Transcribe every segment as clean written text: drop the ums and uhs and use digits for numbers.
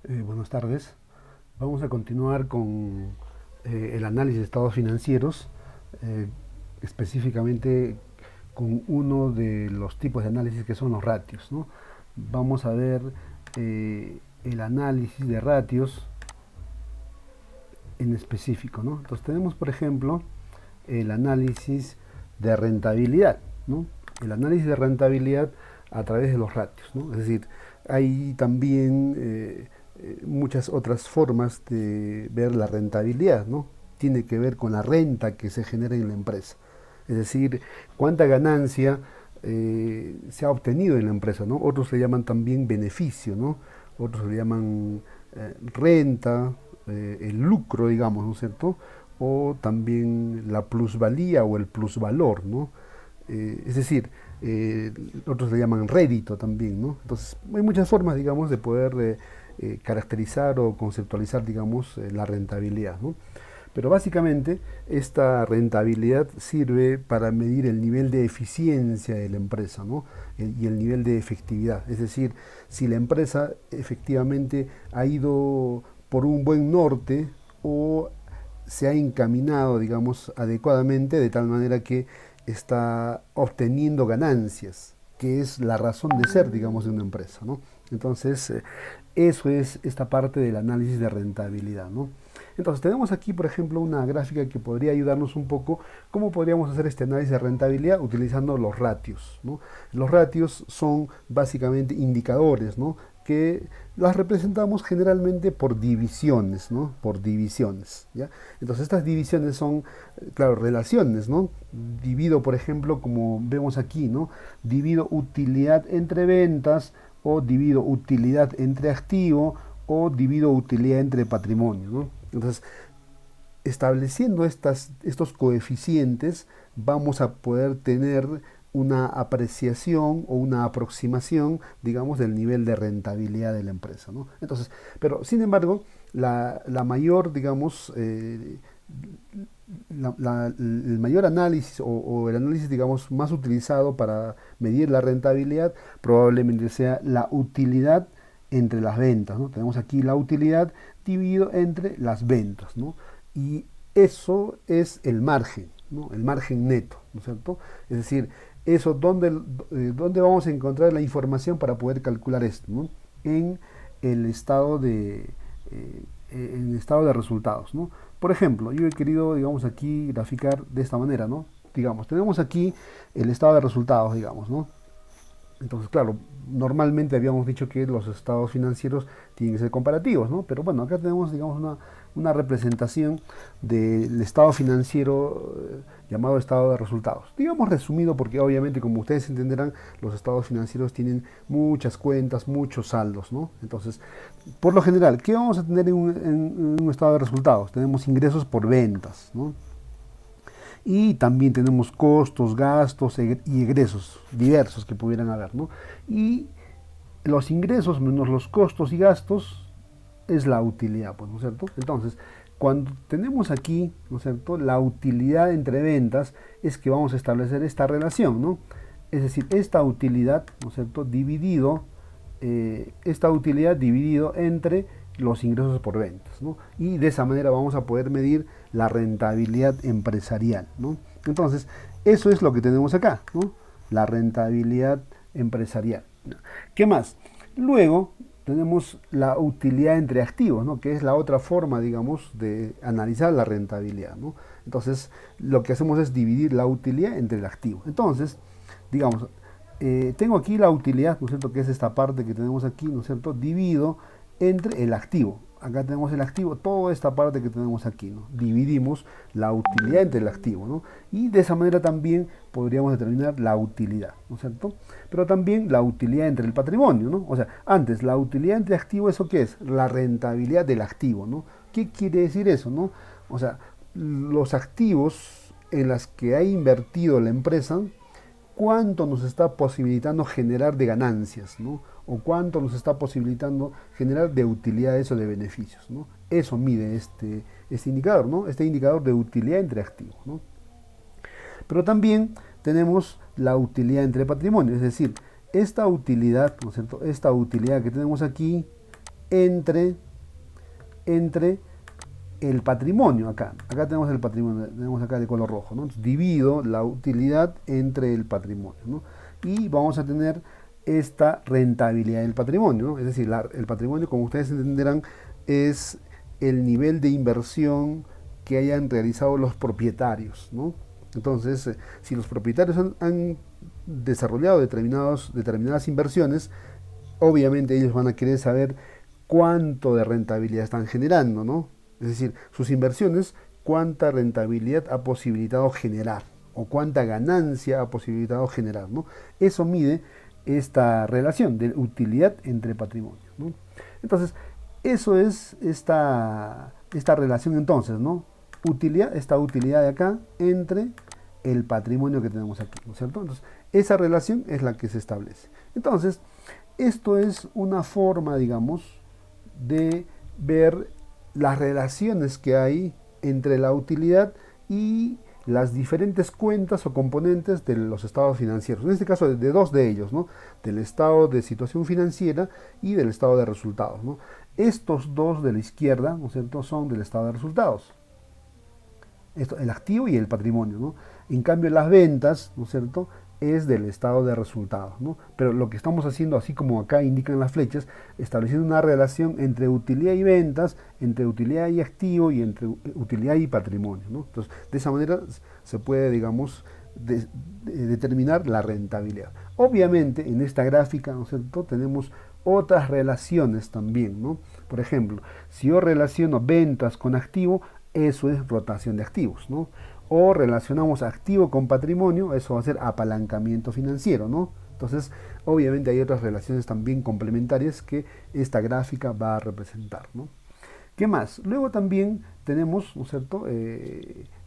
Buenas tardes. Vamos a continuar con el análisis de estados financieros, eh, específicamente con uno de los tipos de análisis que son los ratios, ¿no? Vamos a ver el análisis de ratios en específico, ¿no? Entonces tenemos, por ejemplo, el análisis de rentabilidad, ¿no? El análisis de rentabilidad a través de los ratios, ¿no? Es decir, hay también muchas otras formas de ver la rentabilidad, ¿no? Tiene que ver con la renta que se genera en la empresa. Es decir, cuánta ganancia se ha obtenido en la empresa, ¿no? Otros le llaman también beneficio, ¿no? Otros le llaman renta, el lucro, digamos, ¿no es cierto? O también la plusvalía o el plusvalor, ¿no? Es decir, otros le llaman rédito también, ¿no? Entonces, hay muchas formas, digamos, de poder caracterizar o conceptualizar, digamos, la rentabilidad, ¿no? Pero básicamente esta rentabilidad sirve para medir el nivel de eficiencia de la empresa, ¿no? Y el nivel de efectividad. Es decir, si la empresa efectivamente ha ido por un buen norte o se ha encaminado, digamos, adecuadamente de tal manera que está obteniendo ganancias, que es la razón de ser, digamos, de una empresa, ¿no? Entonces, eso es esta parte del análisis de rentabilidad, ¿no? Entonces, tenemos aquí, por ejemplo, una gráfica que podría ayudarnos un poco cómo podríamos hacer este análisis de rentabilidad utilizando los ratios, ¿no? Los ratios son básicamente indicadores, ¿no? Que las representamos generalmente por divisiones, ¿no? Por divisiones, ¿ya? Entonces, estas divisiones son, claro, relaciones, ¿no? Divido, por ejemplo, como vemos aquí, ¿no? Divido utilidad entre ventas, o divido utilidad entre activo, o divido utilidad entre patrimonio, ¿no? Entonces, estableciendo estos coeficientes, vamos a poder tener una apreciación o una aproximación, digamos, del nivel de rentabilidad de la empresa, ¿no? Entonces, pero sin embargo, la mayor, digamos, el mayor análisis o el análisis, digamos, más utilizado para medir la rentabilidad probablemente sea la utilidad entre las ventas, ¿no? Tenemos aquí la utilidad dividido entre las ventas, ¿no? Y eso es el margen, ¿no? El margen neto, ¿no es cierto? Es decir, eso, ¿dónde vamos a encontrar la información para poder calcular esto, ¿no? En el estado en el estado de resultados, ¿no? Por ejemplo, yo he querido, digamos, aquí graficar de esta manera, ¿no? Digamos, tenemos aquí el estado de resultados, digamos, ¿no? Entonces, claro, normalmente habíamos dicho que los estados financieros tienen que ser comparativos, ¿no? Pero bueno, acá tenemos, digamos, una representación del estado financiero llamado estado de resultados. Digamos resumido porque obviamente, como ustedes entenderán, los estados financieros tienen muchas cuentas, muchos saldos, ¿no? Entonces, por lo general, ¿qué vamos a tener en un estado de resultados? Tenemos ingresos por ventas, ¿no? Y también tenemos costos, gastos y egresos diversos que pudieran haber, ¿no? Y los ingresos menos los costos y gastos es la utilidad, pues, ¿no es cierto? Entonces, cuando tenemos aquí, ¿no es cierto?, la utilidad entre ventas, es que vamos a establecer esta relación, ¿no? Es decir, esta utilidad, ¿no es cierto?, esta utilidad dividido entre los ingresos por ventas, ¿no? Y de esa manera vamos a poder medir la rentabilidad empresarial, ¿no? Entonces, eso es lo que tenemos acá, ¿no? La rentabilidad empresarial. ¿Qué más? Luego tenemos la utilidad entre activos, ¿no? Que es la otra forma, digamos, de analizar la rentabilidad, ¿no? Entonces, lo que hacemos es dividir la utilidad entre el activo. Entonces, digamos, tengo aquí la utilidad, ¿no es cierto?, que es esta parte que tenemos aquí, ¿no es cierto?, dividido entre el activo. Acá tenemos el activo, toda esta parte que tenemos aquí, ¿no? Dividimos la utilidad entre el activo, ¿no? Y de esa manera también podríamos determinar la utilidad, ¿no es cierto? Pero también la utilidad entre el patrimonio, ¿no? O sea, antes, la utilidad entre activo, ¿eso qué es? La rentabilidad del activo, ¿no? ¿Qué quiere decir eso, no? O sea, los activos en los que ha invertido la empresa, cuánto nos está posibilitando generar de ganancias, ¿no? O cuánto nos está posibilitando generar de utilidades o de beneficios, ¿no? Eso mide este indicador, ¿no? Este indicador de utilidad entre activos, ¿no? Pero también tenemos la utilidad entre patrimonio, es decir, esta utilidad, ¿no es cierto?, esta utilidad que tenemos aquí entre el patrimonio. Acá tenemos el patrimonio, tenemos acá de color rojo, ¿no? Entonces, divido la utilidad entre el patrimonio, ¿no? Y vamos a tener esta rentabilidad del patrimonio, ¿no? Es decir, el patrimonio, como ustedes entenderán, es el nivel de inversión que hayan realizado los propietarios, ¿no? Entonces, si los propietarios han desarrollado determinadas inversiones, obviamente ellos van a querer saber cuánto de rentabilidad están generando, ¿no? Es decir, sus inversiones, cuánta rentabilidad ha posibilitado generar o cuánta ganancia ha posibilitado generar, ¿no? Eso mide esta relación de utilidad entre patrimonio, ¿no? Entonces, eso es esta relación entonces, ¿no? Esta utilidad de acá entre el patrimonio que tenemos aquí, ¿no es cierto? Entonces, esa relación es la que se establece. Entonces, esto es una forma, digamos, de ver las relaciones que hay entre la utilidad y las diferentes cuentas o componentes de los estados financieros. En este caso, de dos de ellos, ¿no? Del estado de situación financiera y del estado de resultados, ¿no? Estos dos de la izquierda, ¿no es cierto?, son del estado de resultados. El activo y el patrimonio, ¿no? En cambio, las ventas, ¿no es cierto?, es del estado de resultados, ¿no? Pero lo que estamos haciendo, así como acá indican las flechas, estableciendo una relación entre utilidad y ventas, entre utilidad y activo y entre utilidad y patrimonio, ¿no? Entonces, de esa manera se puede, digamos, determinar la rentabilidad. Obviamente, en esta gráfica, ¿no es cierto?, tenemos otras relaciones también, ¿no? Por ejemplo, si yo relaciono ventas con activo, eso es rotación de activos, ¿no? O relacionamos activo con patrimonio, eso va a ser apalancamiento financiero, ¿no? Entonces, obviamente hay otras relaciones también complementarias que esta gráfica va a representar, ¿no? ¿Qué más? Luego también tenemos, ¿no es cierto?,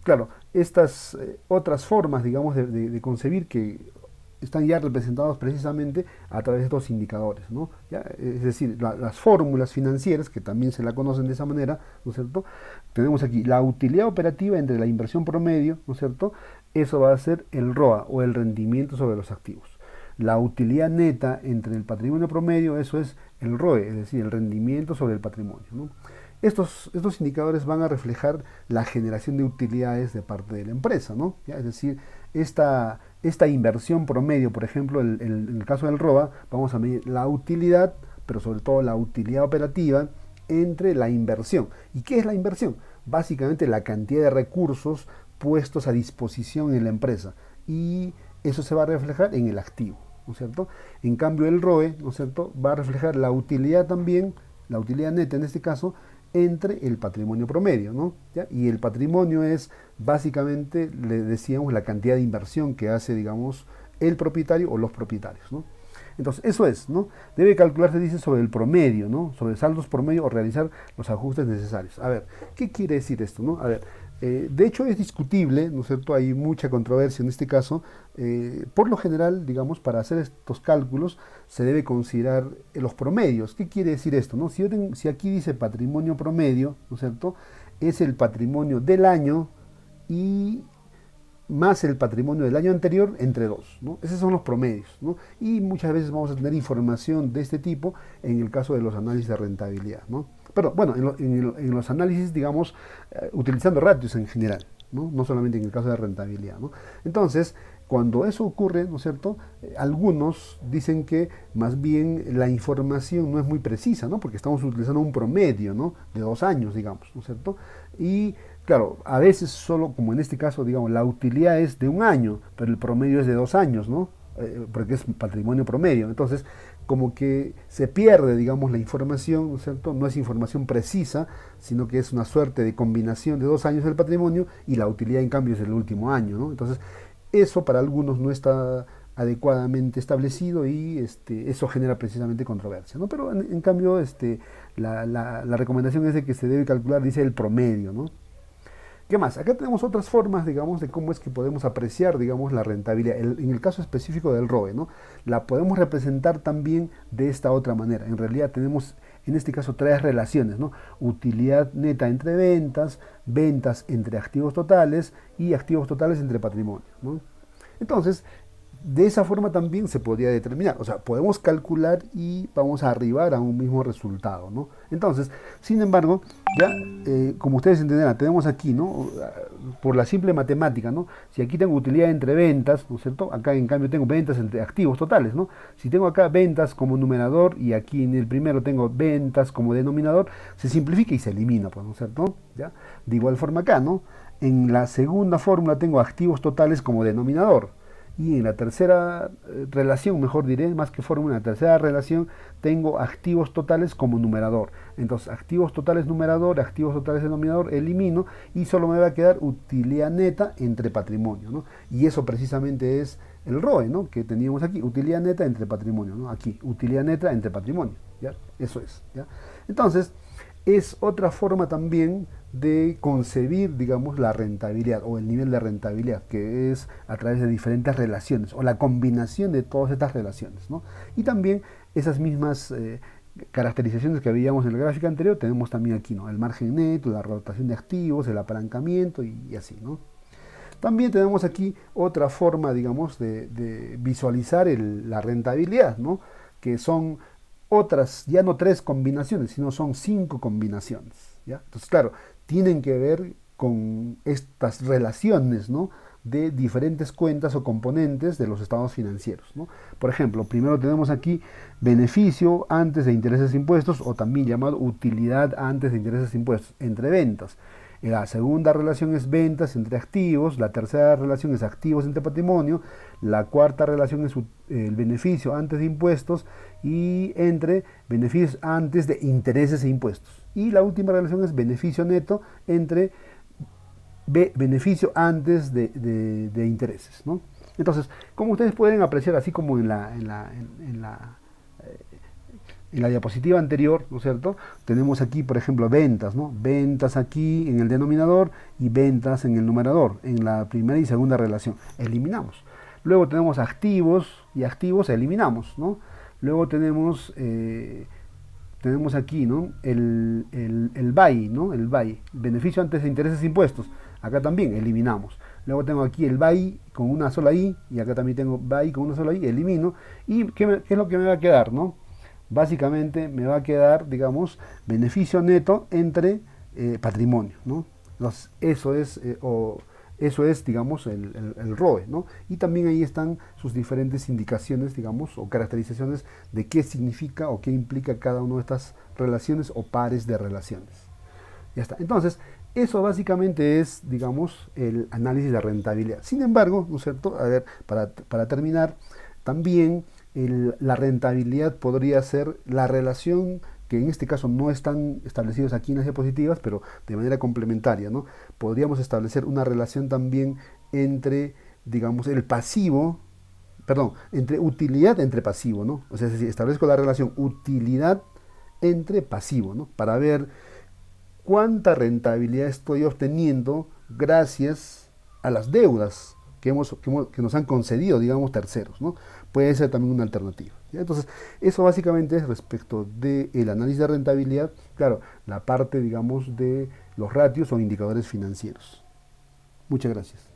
claro, estas otras formas, digamos, de concebir que están ya representados precisamente a través de estos indicadores, ¿no? ¿Ya? Es decir, las fórmulas financieras, que también se la conocen de esa manera, ¿no es cierto? Tenemos aquí la utilidad operativa entre la inversión promedio, ¿no es cierto? Eso va a ser el ROA, o el rendimiento sobre los activos. La utilidad neta entre el patrimonio promedio, eso es el ROE, es decir, el rendimiento sobre el patrimonio, ¿no? Estos indicadores van a reflejar la generación de utilidades de parte de la empresa, ¿no? ¿Ya? Es decir, esta inversión promedio, por ejemplo, en el caso del ROA, vamos a medir la utilidad, pero sobre todo la utilidad operativa entre la inversión. ¿Y qué es la inversión? Básicamente la cantidad de recursos puestos a disposición en la empresa. Y eso se va a reflejar en el activo, ¿no es cierto? En cambio, el ROE, ¿no es cierto?, va a reflejar la utilidad también, la utilidad neta en este caso, entre el patrimonio promedio, ¿no? ¿Ya? Y el patrimonio es básicamente, le decíamos, la cantidad de inversión que hace, digamos, el propietario o los propietarios, ¿no? Entonces, eso es, ¿no? Debe calcularse, dice, sobre el promedio, ¿no? Sobre saldos promedio o realizar los ajustes necesarios. A ver, ¿qué quiere decir esto, no? A ver, de hecho es discutible, ¿no es cierto? Hay mucha controversia en este caso. Por lo general, digamos, para hacer estos cálculos se debe considerar los promedios. ¿Qué quiere decir esto, no? Si aquí dice patrimonio promedio, ¿no es cierto?, es el patrimonio del año y más el patrimonio del año anterior entre dos, ¿no? Esos son los promedios, ¿no? Y muchas veces vamos a tener información de este tipo en el caso de los análisis de rentabilidad, ¿no? Pero bueno, en los análisis, digamos, utilizando ratios en general, ¿no? No solamente en el caso de rentabilidad, ¿no? Entonces, cuando eso ocurre, ¿no es cierto?, algunos dicen que más bien la información no es muy precisa, ¿no?, porque estamos utilizando un promedio, ¿no?, de 2 años, digamos, ¿no es cierto? Y claro, a veces solo, como en este caso, digamos, la utilidad es de 1 año, pero el promedio es de 2 años, ¿no? Porque es patrimonio promedio. Entonces, como que se pierde, digamos, la información, ¿no es cierto? No es información precisa, sino que es una suerte de combinación de 2 años del patrimonio y la utilidad, en cambio, es el último año, ¿no? Entonces, eso para algunos no está adecuadamente establecido y eso genera precisamente controversia, ¿no? Pero en cambio, la recomendación es de que se debe calcular, dice, el promedio, ¿no? ¿Qué más? Acá tenemos otras formas, digamos, de cómo es que podemos apreciar, digamos, la rentabilidad. En el caso específico del ROE, ¿no? La podemos representar también de esta otra manera. En realidad tenemos, en este caso, 3 relaciones, ¿no? Utilidad neta entre ventas, ventas entre activos totales y activos totales entre patrimonio, ¿no? Entonces, de esa forma también se podría determinar. O sea, podemos calcular y vamos a arribar a un mismo resultado, ¿no? Entonces, sin embargo, ya, como ustedes entenderán, tenemos aquí, ¿no? Por la simple matemática, ¿no? Si aquí tengo utilidad entre ventas, ¿no es cierto? Acá, en cambio, tengo ventas entre activos totales, ¿no? Si tengo acá ventas como numerador y aquí en el primero tengo ventas como denominador, se simplifica y se elimina, pues, ¿no es cierto? ¿Ya? De igual forma acá, ¿no? En la segunda fórmula tengo activos totales como denominador. Y en la tercera relación, mejor diré, más que fórmula, en la tercera relación tengo activos totales como numerador. Entonces, activos totales numerador, activos totales denominador, elimino y solo me va a quedar utilidad neta entre patrimonio, ¿no? Y eso precisamente es el ROE, ¿no? Que teníamos aquí, utilidad neta entre patrimonio, ¿no? Aquí, utilidad neta entre patrimonio, ¿ya? Eso es, ¿ya? Entonces, es otra forma también de concebir, digamos, la rentabilidad o el nivel de rentabilidad, que es a través de diferentes relaciones o la combinación de todas estas relaciones, ¿no? Y también esas mismas caracterizaciones que veíamos en la gráfica anterior, tenemos también aquí, ¿no? El margen neto, la rotación de activos, el apalancamiento y así, ¿no? También tenemos aquí otra forma, digamos, de visualizar la rentabilidad, ¿no? Que son otras, ya no 3 combinaciones, sino son 5 combinaciones, ¿ya? Entonces, claro, tienen que ver con estas relaciones, ¿no? De diferentes cuentas o componentes de los estados financieros, ¿no? Por ejemplo, primero tenemos aquí beneficio antes de intereses e impuestos, o también llamado utilidad antes de intereses e impuestos, entre ventas. La segunda relación es ventas entre activos, la tercera relación es activos entre patrimonio, la cuarta relación es el beneficio antes de impuestos y entre beneficios antes de intereses e impuestos. Y la última relación es beneficio neto entre beneficio antes de intereses, ¿no? Entonces, como ustedes pueden apreciar, así como en la diapositiva anterior, ¿no es cierto? Tenemos aquí, por ejemplo, ventas, ¿no? Ventas aquí en el denominador y ventas en el numerador, en la primera y segunda relación. Eliminamos. Luego tenemos activos y activos eliminamos, ¿no? Luego tenemos aquí, ¿no? El BAI, ¿no? El BAI, beneficio antes de intereses e impuestos. Acá también eliminamos. Luego tengo aquí el BAI con una sola I y acá también tengo BAI con una sola I, elimino. ¿Y qué es lo que me va a quedar, no? Básicamente me va a quedar, digamos, beneficio neto entre patrimonio, ¿no? Entonces, eso es, digamos, el ROE, ¿no? Y también ahí están sus diferentes indicaciones, digamos, o caracterizaciones de qué significa o qué implica cada una de estas relaciones o pares de relaciones. Ya está. Entonces, eso básicamente es, digamos, el análisis de rentabilidad. Sin embargo, ¿no es cierto? A ver, para terminar, también la rentabilidad podría ser la relación que en este caso no están establecidos aquí en las diapositivas, pero de manera complementaria, ¿no? Podríamos establecer una relación también entre, digamos, el pasivo, perdón, entre utilidad entre pasivo, ¿no? O sea, es decir, establezco la relación utilidad entre pasivo, ¿no? Para ver cuánta rentabilidad estoy obteniendo gracias a las deudas que nos han concedido, digamos, terceros, ¿no? Puede ser también una alternativa, ¿ya? Entonces, eso básicamente es respecto del análisis de rentabilidad, claro, la parte, digamos, de los ratios o indicadores financieros. Muchas gracias.